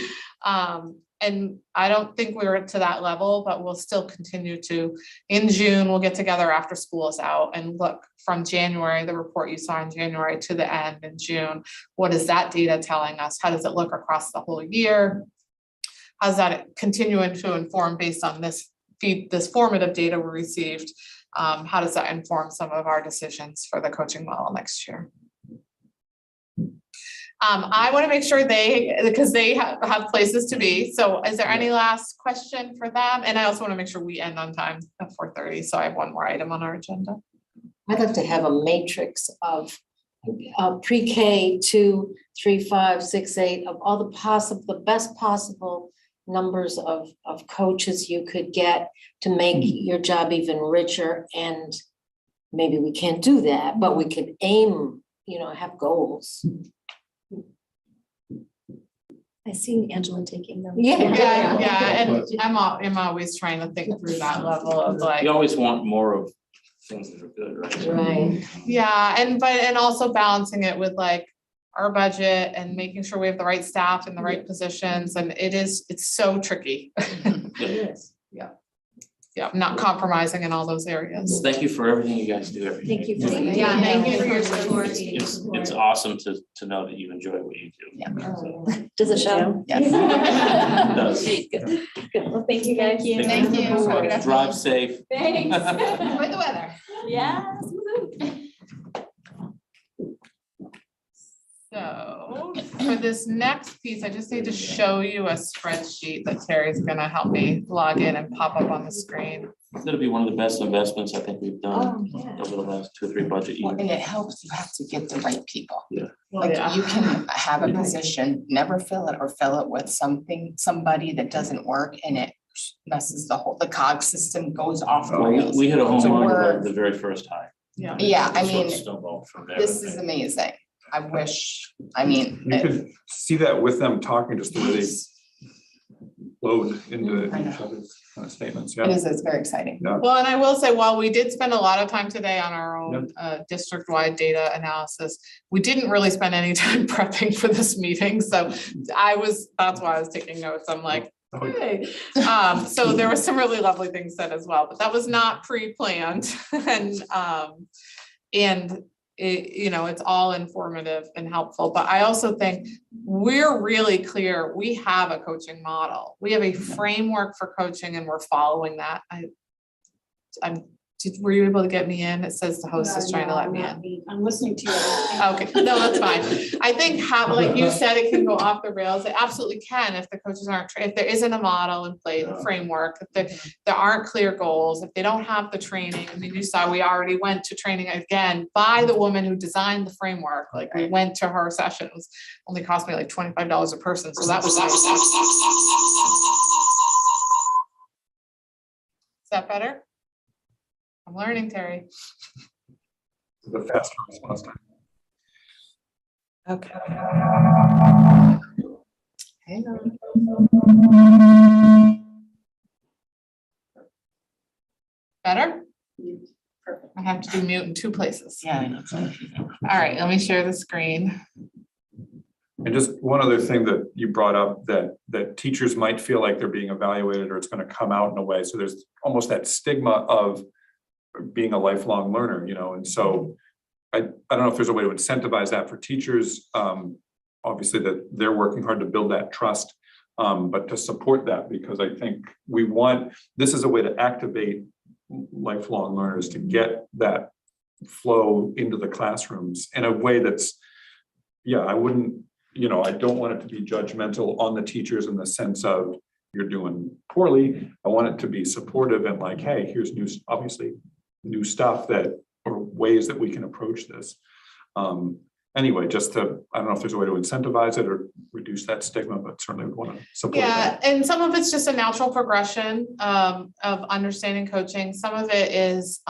And I don't think we're to that level, but we'll still continue to, in June, we'll get together after school is out and look from January, the report you saw in January to the end in June. What is that data telling us? How does it look across the whole year? How's that continuing to inform based on this formative data we received? How does that inform some of our decisions for the coaching model next year? I want to make sure because they have places to be. So is there any last question for them? And I also want to make sure we end on time at 4:30. So I have one more item on our agenda. I'd like to have a matrix of pre-K 2, 3, 5, 6, 8 of all the best possible numbers of coaches you could get to make your job even richer. And maybe we can't do that, but we could aim, have goals. I see Angela taking them. Yeah. And I'm always trying to think through that level of like. You always want more of things that are good, right? Right. Yeah, and also balancing it with like our budget and making sure we have the right staff in the right positions, and it's so tricky. It is. Yeah, not compromising in all those areas. Thank you for everything you guys do every day. Thank you. Thank you for your support. It's awesome to know that you enjoy what you do. Does it show? Yes. It does. Good. Well, thank you guys. Thank you. Have a good afternoon. Drive safe. Thanks. Enjoy the weather. Yes. So for this next piece, I just need to show you a spreadsheet that Terry's gonna help me log in and pop up on the screen. It'll be one of the best investments I think we've done Oh, yeah. over the last 2 or 3 budget Well, years. and it helps, you have to get the right people. Well, Like yeah. you can have a position, never fill it or fill it with somebody that doesn't work, and it messes the cog system goes off the Well, rails. we hit a home So run we're- with the very first hire. Yeah. Yeah, I Sort of mean, snowballed from there. this is amazing. I wish, You could see that with them talking, just the way they load into I know. each other's kind of statements, it yeah. is, it's very exciting. Well, and I will say, while we did spend a lot of time today on our own district-wide data analysis, we didn't really spend any time prepping for this meeting. So that's why I was taking notes. I'm like, hey. So there were some really lovely things said as well, but that was not pre-planned. And it's all informative and helpful, but I also think we're really clear. We have a coaching model. We have a framework for coaching and we're following that. I'm Were you able to get me in? It says the host is trying to let me in. I'm listening to you. Okay, no, that's fine. I think how, like you said, it can go off the rails. It absolutely can if the coaches aren't, if there isn't a model in place, a framework, if there aren't clear goals, if they don't have the training. I mean, you saw, we already went to training again by the woman who designed the framework. Like we went to her session. It was only cost me like $25 a person. So that was. Is that better? I'm learning, Terry. The faster response time. Okay. Hang on. Better? Perfect. I have to do mute in two places. Yeah, I know. All right, let me share the screen. And just one other thing that you brought up, that teachers might feel like they're being evaluated or it's going to come out in a way. So there's almost that stigma of being a lifelong learner, you know, and so I don't know if there's a way to incentivize that for teachers. Obviously that they're working hard to build that trust, but to support that, because I think this is a way to activate lifelong learners to get that flow into the classrooms in a way that's, I wouldn't, I don't want it to be judgmental on the teachers in the sense of you're doing poorly. I want it to be supportive and like, hey, here's obviously new stuff or ways that we can approach this. Anyway, I don't know if there's a way to incentivize it or reduce that stigma, but certainly would want to support that. And some of it's just a natural progression of understanding coaching. Some of it is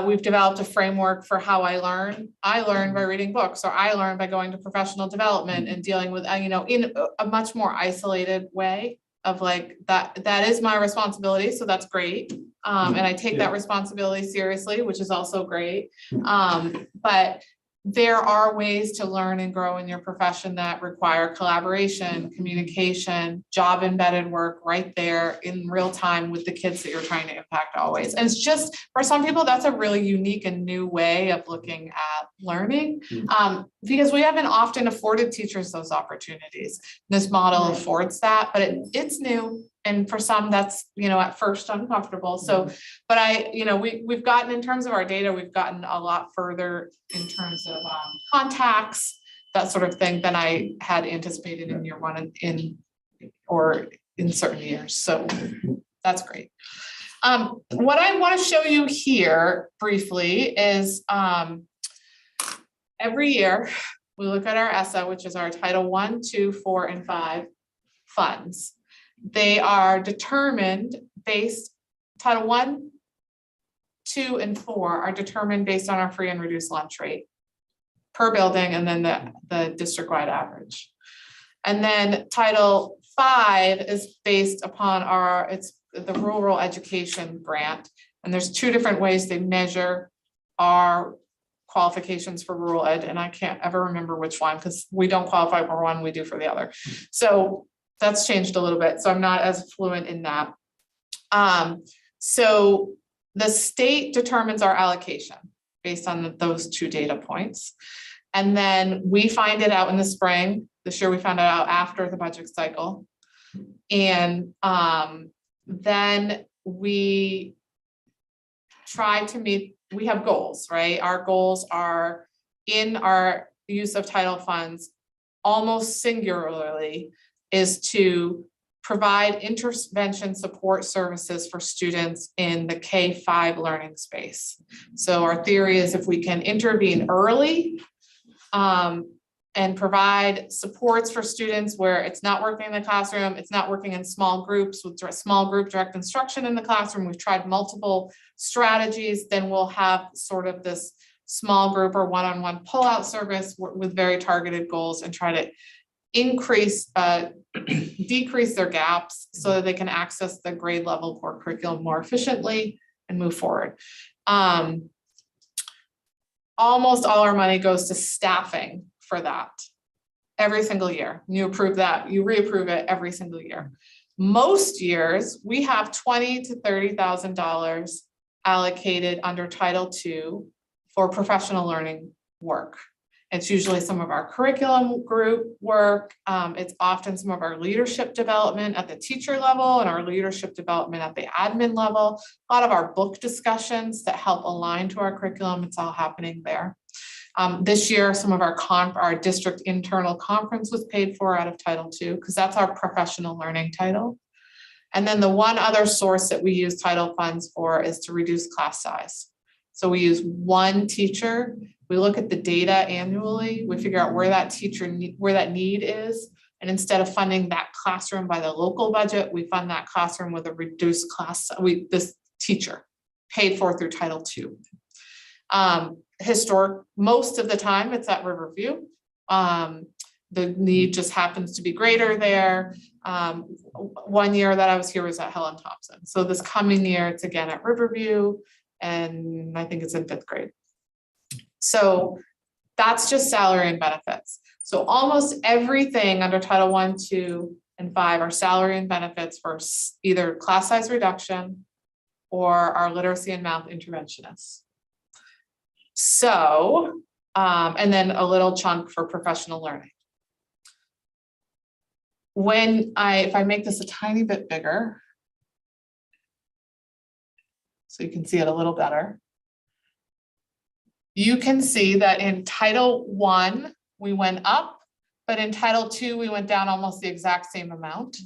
we've developed a framework for how I learn. I learn by reading books, or I learn by going to professional development and dealing with, in a much more isolated way of like, that is my responsibility. So that's great. And I take that responsibility seriously, which is also great. But there are ways to learn and grow in your profession that require collaboration, communication, job embedded work right there in real time with the kids that you're trying to impact always. And it's just, for some people, that's a really unique and new way of looking at learning, because we haven't often afforded teachers those opportunities. This model affords that, but it's new. And for some, that's, at first uncomfortable. So, but we've gotten, in terms of our data, we've gotten a lot further in terms of contacts, that sort of thing, than I had anticipated in year one or in certain years. So that's great. What I want to show you here briefly is every year we look at our Essa, which is our Title 1, 2, 4, and 5 funds. They are determined based, Title 1, 2, and 4 are determined based on our free and reduced lunch rate per building, and then the district-wide average. And then Title 5 is based upon it's the rural education grant. And there's two different ways they measure our qualifications for rural ed. And I can't ever remember which one, because we don't qualify for one, we do for the other. So that's changed a little bit. So I'm not as fluent in that. So the state determines our allocation based on those two data points. And then we find it out in the spring. This year we found it out after the budget cycle. And then we try to we have goals, right? Our goals are in our use of title funds almost singularly is to provide intervention support services for students in the K-5 learning space. So our theory is if we can intervene early and provide supports for students where it's not working in the classroom, it's not working in small groups with small group direct instruction in the classroom, we've tried multiple strategies, then we'll have sort of this small group or one-on-one pull-out service with very targeted goals and try to decrease their gaps so that they can access the grade level core curriculum more efficiently and move forward. Almost all our money goes to staffing for that every single year. You approve that, you reapprove it every single year. Most years we have $20,000 to $30,000 allocated under Title II for professional learning work. It's usually some of our curriculum group work. It's often some of our leadership development at the teacher level and our leadership development at the admin level. A lot of our book discussions that help align to our curriculum, it's all happening there. This year, some of our district internal conference was paid for out of Title II, because that's our professional learning title. And then the one other source that we use title funds for is to reduce class size. So we use one teacher, we look at the data annually, we figure out where that where that need is. And instead of funding that classroom by the local budget, we fund that classroom with a reduced class, this teacher paid for through Title II. Most of the time it's at Riverview. The need just happens to be greater there. One year that I was here was at Helen Thompson. So this coming year, it's again at Riverview, and I think it's in 5th grade. So that's just salary and benefits. So almost everything under Title I, II, and V are salary and benefits for either class size reduction or our literacy and math interventionists. So, and then a little chunk for professional learning. If I make this a tiny bit bigger, so you can see it a little better, you can see that in Title I, we went up, but in Title II, we went down almost the exact same amount.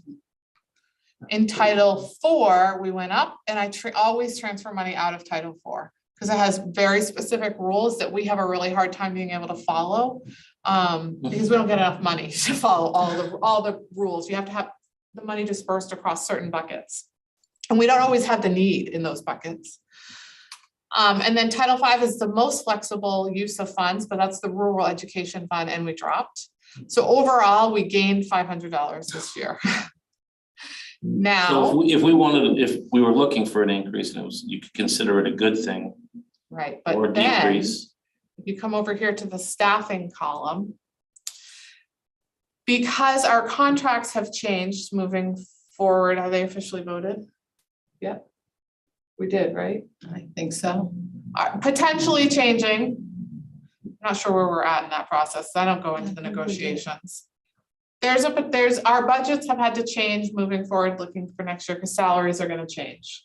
In Title IV, we went up, and I always transfer money out of Title IV because it has very specific rules that we have a really hard time being able to follow. Because we don't get enough money to follow all the rules. You have to have the money dispersed across certain buckets. And we don't always have the need in those buckets. And then Title V is the most flexible use of funds, but that's the rural education fund, and we dropped. So overall, we gained $500 this year. Now, So if we were looking for an increase, and you could consider it a good thing. right, Or but then decrease. if you come over here to the staffing column, because our contracts have changed moving forward, are they officially voted? Yep. We did, right? I think so. Potentially changing. I'm not sure where we're at in that process. I don't go into the negotiations. Our budgets have had to change moving forward, looking for next year, because salaries are going to change.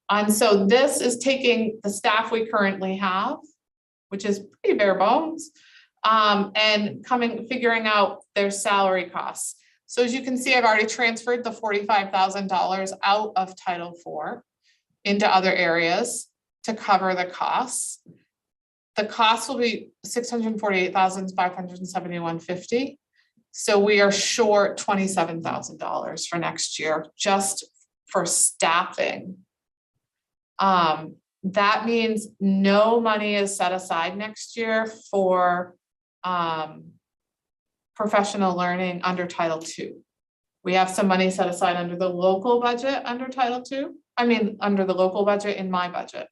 And so this is taking the staff we currently have, which is pretty bare bones, and figuring out their salary costs. So as you can see, I've already transferred the $45,000 out of Title IV into other areas to cover the costs. The cost will be $648,571.50. So we are short $27,000 for next year just for staffing. That means no money is set aside next year for professional learning under Title II. We have some money set aside under the local budget under Title II. I mean, under the local budget in my budget.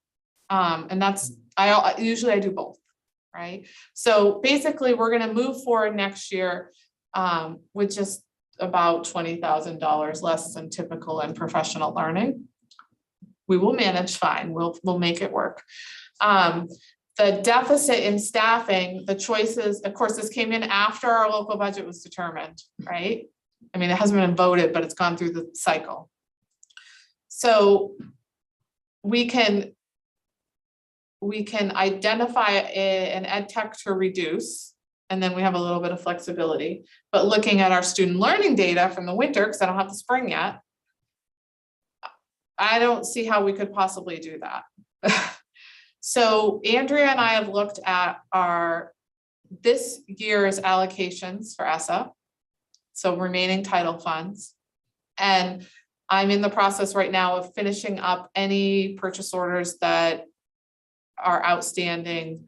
And that's, usually I do both, right? So basically we're gonna move forward next year with just about $20,000 less than typical in professional learning. We will manage fine, we'll make it work. The deficit in staffing, the choices, of course, this came in after our local budget was determined, right? I mean, it hasn't been voted, but it's gone through the cycle. So we can identify an ed tech to reduce, and then we have a little bit of flexibility. But looking at our student learning data from the winter, because I don't have the spring yet, I don't see how we could possibly do that. So Andrea and I have looked at this year's allocations for Essa, so remaining title funds. And I'm in the process right now of finishing up any purchase orders that are outstanding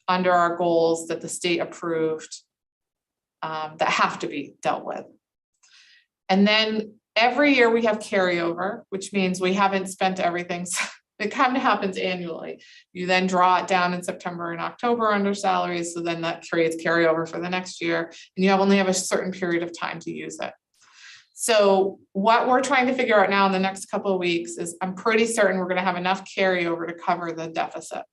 under our goals that the state approved that have to be dealt with. And then every year we have carryover, which means we haven't spent everything. It kind of happens annually. You then draw it down in September and October under salaries. So then that creates carryover for the next year. And you only have a certain period of time to use it. So what we're trying to figure out now in the next couple of weeks is I'm pretty certain we're going to have enough carryover to cover the deficit.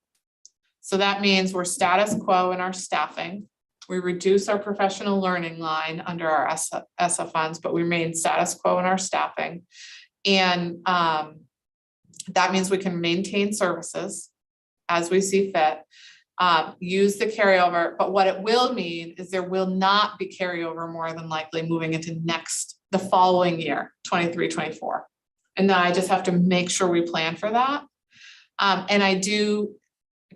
So that means we're status quo in our staffing. We reduce our professional learning line under our Essa funds, but we remain status quo in our staffing. And that means we can maintain services as we see fit, use the carryover, but what it will mean is there will not be carryover more than likely moving into the following year, 23-24. And then I just have to make sure we plan for that. And I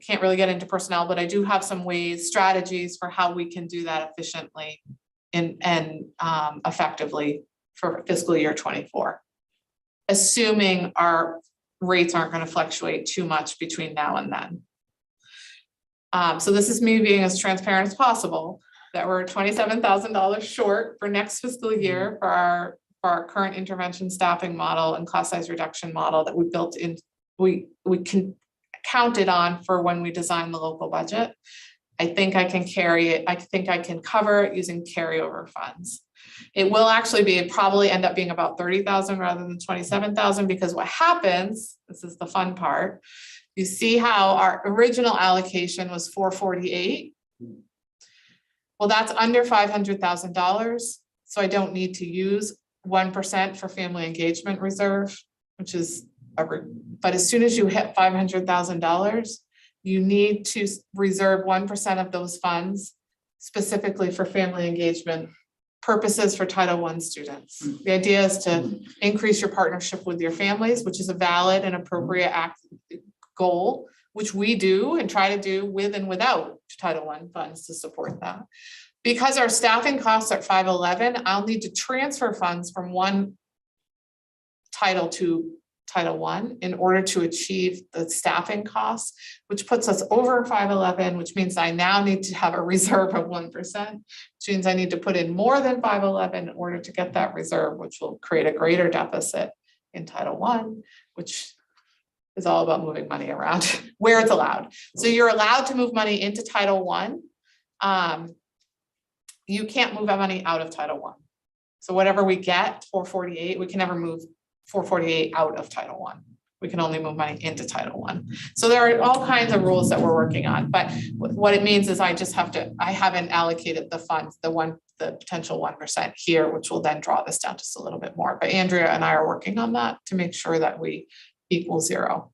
can't really get into personnel, but I do have some strategies for how we can do that efficiently and effectively for fiscal year 24. Assuming our rates aren't going to fluctuate too much between now and then. So this is me being as transparent as possible, that we're $27,000 short for next fiscal year for our current intervention staffing model and cost size reduction model that we built in, we can counted on for when we design the local budget. I think I can carry it. I think I can cover it using carryover funds. It will actually probably end up being about 30,000 rather than 27,000, because what happens, this is the fun part, you see how our original allocation was 448. Well, that's under $500,000. So I don't need to use 1% for family engagement reserve, which is, but as soon as you hit $500,000, you need to reserve 1% of those funds specifically for family engagement purposes for Title I students. The idea is to increase your partnership with your families, which is a valid and appropriate goal, which we do and try to do with and without Title I funds to support that. Because our staffing costs are at 511, I'll need to transfer funds from one title to Title I in order to achieve the staffing costs, which puts us over 511, which means I now need to have a reserve of 1%, which means I need to put in more than 511 in order to get that reserve, which will create a greater deficit in Title I, which is all about moving money around where it's allowed. So you're allowed to move money into Title I. You can't move that money out of Title I. So whatever we get, 448, we can never move 448 out of Title I. We can only move money into Title I. So there are all kinds of rules that we're working on, but what it means is I haven't allocated the funds, the potential 1% here, which will then draw this down just a little bit more. But Andrea and I are working on that to make sure that we equal zero.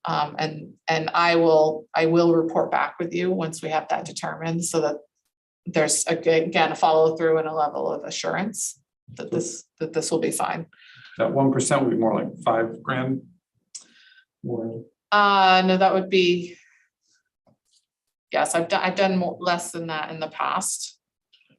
And I will report back with you once we have that determined, so that there's again a follow through and a level of assurance that this will be fine. That 1% would be more like $5,000 more. No, that would be, yes, I've done less than that in the past.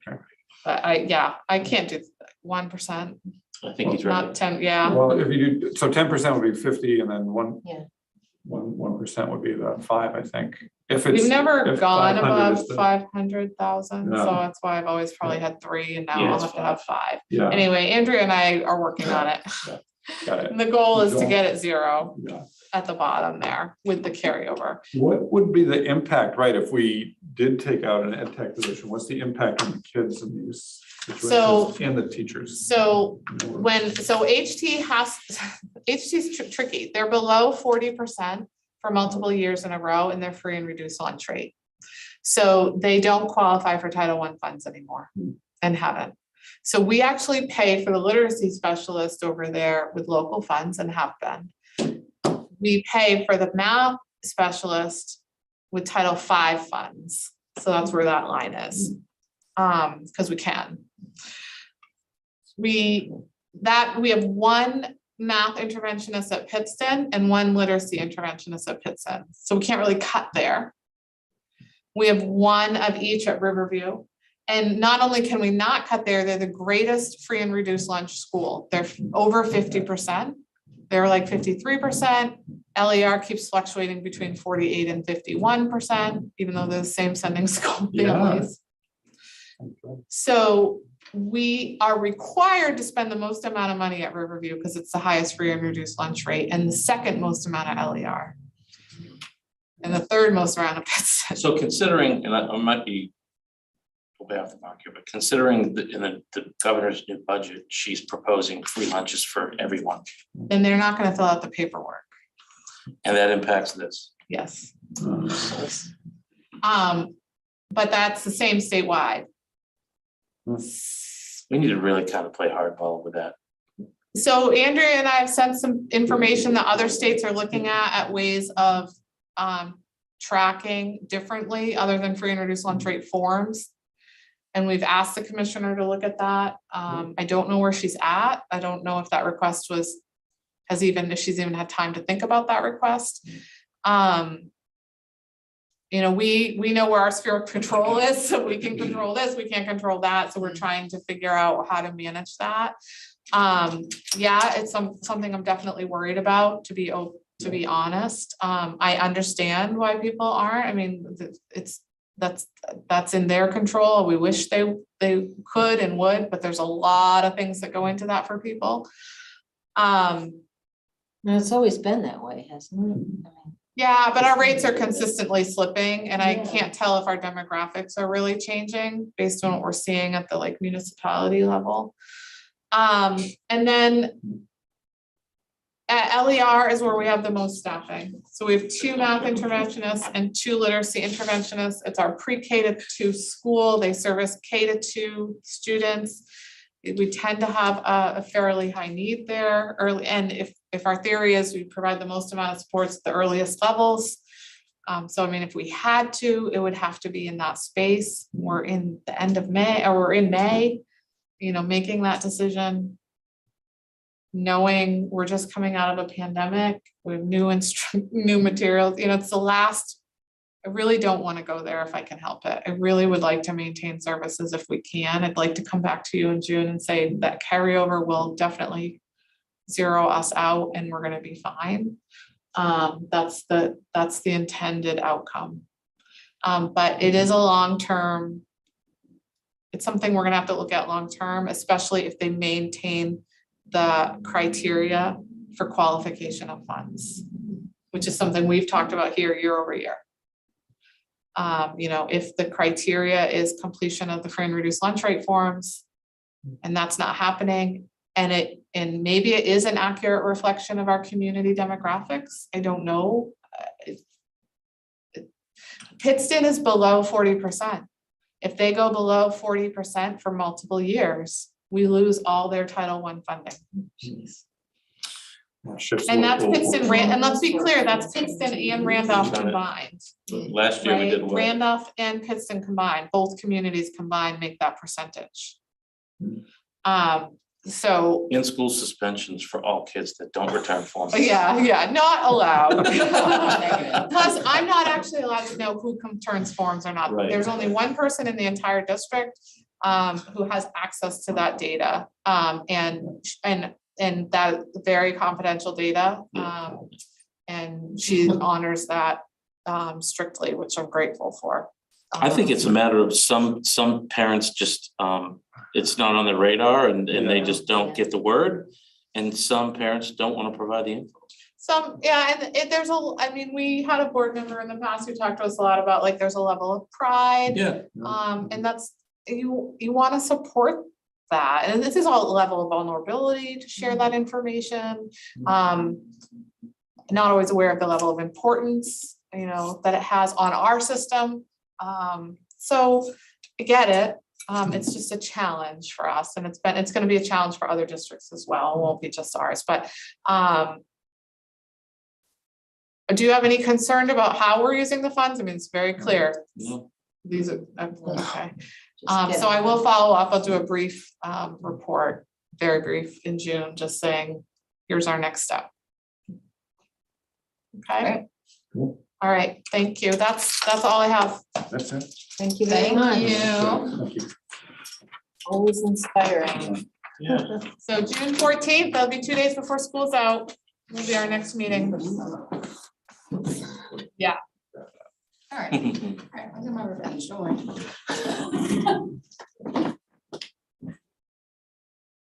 Okay. But I can't do 1%. I think he's right. Not 10, yeah. Well, if you do, so 10% would be 50, and then 1% would be the 5, I think. If it's, We've never if gone 500 above is the- 500,000, No. so that's why I've always probably had 3, and now Yeah, I'll it's have to have 5. Yeah, Anyway, Andrea and I are working on it. got it. And the goal is to Don't- get it 0 Yeah. at the bottom there with the carryover. What would be the impact, right, if we did take out an ed tech position? What's the impact on the kids in these situations and the teachers? So HT's tricky. They're below 40% for multiple years in a row, and they're free and reduced lunch rate. So they don't qualify for Title I funds anymore and haven't. So we actually pay for the literacy specialist over there with local funds and have been. We pay for the math specialist with Title V funds. So that's where that line is. Because we can. We have one math interventionist at Pittston and one literacy interventionist at Pittston. So we can't really cut there. We have one of each at Riverview. And not only can we not cut there, they're the greatest free and reduced lunch school. They're over 50%. They're like 53%. LER keeps fluctuating between 48 and 51%, even though they're the same sending school families. So we are required to spend the most amount of money at Riverview because it's the highest free and reduced lunch rate and the second most amount of LER. And the third most amount of Pittston. So considering, and I might be way off the mark here, but considering in the governor's new budget, she's proposing free lunches for everyone. Then they're not going to fill out the paperwork. And that impacts this. Yes. But that's the same statewide. We need to really kind of play hardball with that. So Andrea and I have sent some information that other states are looking at ways of tracking differently other than free and reduced lunch rate forms. And we've asked the commissioner to look at that. I don't know where she's at. I don't know if that request if she's even had time to think about that request. You know, we know where our sphere of control is, so we can control this, we can't control that, so we're trying to figure out how to manage that. Yeah, it's something I'm definitely worried about, to be honest. I understand why people aren't. I mean, that's in their control. We wish they could and would, but there's a lot of things that go into that for people. And it's always been that way, hasn't it? I mean, Yeah, but our rates are consistently slipping, and I Yeah. can't tell if our demographics are really changing based on what we're seeing at the like municipality level. And then at LER is where we have the most staffing. So we have 2 math interventionists and 2 literacy interventionists. It's our pre-K to 2 school. They service K to 2 students. We tend to have a fairly high need there early, and if our theory is we provide the most amount of supports at the earliest levels. So I mean, if we had to, it would have to be in that space. We're in the end of May, or we're in May, you know, making that decision. Knowing we're just coming out of a pandemic with new materials, you know, it's the last. I really don't want to go there if I can help it. I really would like to maintain services if we can. I'd like to come back to you in June and say that carryover will definitely zero us out and we're gonna be fine. That's the intended outcome. But it is a long-term, it's something we're gonna have to look at long-term, especially if they maintain the criteria for qualification of funds, which is something we've talked about here year over year. You know, if the criteria is completion of the free and reduced lunch rate forms, and that's not happening, and maybe it is an accurate reflection of our community demographics, I don't know. Pittston is below 40%. If they go below 40% for multiple years, we lose all their Title I funding. And that's Pittston, and let's be clear, that's Pittston and Randolph combined. Last year we did Right, well. Randolph and Pittston combined, both communities combined make that percentage. So, In-school suspensions for all kids that don't return forms. yeah, not allowed. Plus, I'm not actually allowed to know who returns forms or not. Right. There's only one person in the entire district who has access to that data, and that very confidential data. And she honors that strictly, which I'm grateful for. I think it's a matter of some parents just, it's not on their radar and they just don't get the word. And some parents don't want to provide the info. I mean, we had a board member in the past who talked to us a lot about like, there's a level of pride. Yeah. And that's, you want to support that. And this is all level of vulnerability to share that information. Not always aware of the level of importance, you know, that it has on our system. So I get it. It's just a challenge for us, and it's going to be a challenge for other districts as well. It won't be just ours, but do you have any concern about how we're using the funds? I mean, it's very clear. No. These are, okay. just So I will follow up. I'll do a brief report, very brief in June, just saying, here's our next step. Okay. Cool. All right, thank you. That's all I have. That's it. Thank you very Thank much. you. Thank you. Always inspiring. Yeah. So June 14th, that'll be 2 days before school's out, will be our next meeting. All right, all right, I'll do my revenge, don't worry.